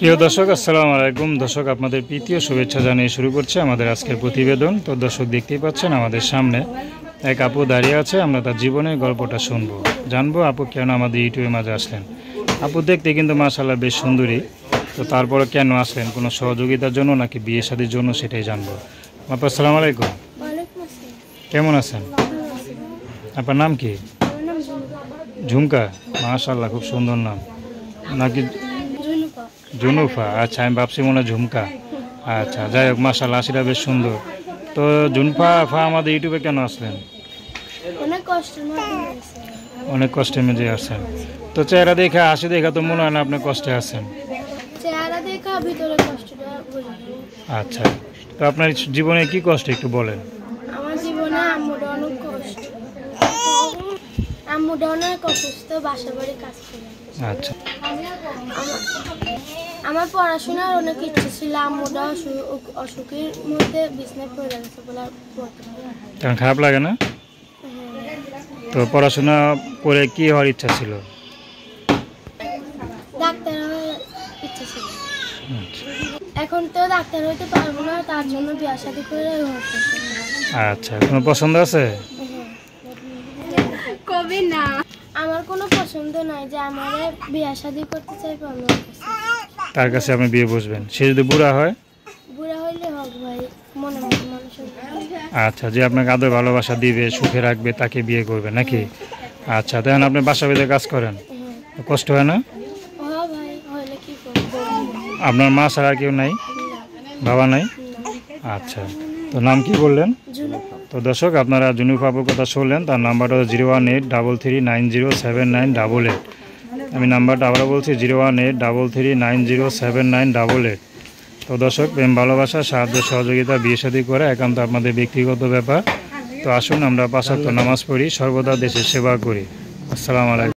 প্রিয় দর্শক, আসসালামু আলাইকুম। দর্শক, আপনাদের প্রীতীয় শুভেচ্ছা জানিয়ে শুরু করছে আমাদের আজকের প্রতিবেদন। তো দর্শক, দেখতেই পাচ্ছেন আমাদের সামনে এক আপু দাঁড়িয়ে আছে। আমরা তার জীবনের গল্পটা শুনবো, জানবো আপু কেন আমাদের ইউটিউবের মাঝে আসলেন। আপু দেখতে কিন্তু মাশাআল্লাহ বেশ সুন্দরী। তো তারপরে কেন আসলেন, কোনো সহযোগিতার জন্য নাকি বিয়ে শাদীর জন্য, সেটাই জানবো। আপু আসসালামু আলাইকুম, কেমন আছেন? আপনার নাম কি? ঝুমকা, মাশাআল্লাহ খুব সুন্দর নাম। নাকি জুনুফা? আচ্ছা, আমি ভাবছি মনে হয় ঝুমকা। আচ্ছা, যাই হোক, মাশাআল্লাহ আশিটা বেশ সুন্দর। তো জুনফা আফা আমাদের ইউটিউবে কেন আসলেন? অনেক কষ্টে মেজে আসছেন। তো চেহারা দেখা, হাসি দেখা তো মনে হয় না আপনি কষ্টে আছেন। আচ্ছা, তো আপনার জীবনে কি কষ্ট একটু বলেন। আমার জীবনে আম্মুটা অনেক অসুস্থ, বাসা বাড়ি কাজ করে। আচ্ছা, আমার পড়াশোনার অনেক ইচ্ছে ছিল, আম্মুটা অসুখের মধ্যে বিছনায় পড়ে গেছে বলে। কারণ খারাপ লাগে না? তো পড়াশোনা করে কি হওয়ার ইচ্ছা ছিল? ডাক্তার হওয়ার ইচ্ছে ছিল। আচ্ছা, এখন তো ডাক্তার হইতে পারবো না, তার জন্য বিয়ে শাদী করে আচ্ছা, কোনো পছন্দ আছে? কবে না, আমার কোনো পছন্দ নাই যে আমার বিয়ে শাদী করতে চাইবে। তার কাছে আপনি বিয়ে বসবেন। সে যদি বুড়া হয়? বুড়া হইলে হোক ভাই, মনে মতো মানুষ। আচ্ছা, যে আপনাকে আদর ভালোবাসা দিবে, সুখে রাখবে, তাকে বিয়ে করবে নাকি? আচ্ছা, তখন আপনি বাসা বেঁধে কাজ করেন, কষ্ট হয় না? ভাই হইলে কি করবো? আপনার মা ছাড়া কেউ নাই? বাবা নাই? আচ্ছা, তো নাম কি বললেন? তো দর্শক, আপনারা জুনুফা আপুর কথা শুনলেন। তার নাম্বারটা 01833907988। আমি নাম্বারটা আবার বলছি, 01833907988। তো দর্শক, প্রেম ভালোবাসা, সাহায্য সহযোগিতা, বিয়ে শাদী করা একান্ত আপনাদের ব্যক্তিগত ব্যাপার। তো আসুন আমরা 5 ওয়াক্ত নামাজ পড়ি, সর্বদা দেশের সেবা করি। আসসালামু আলাইকুম।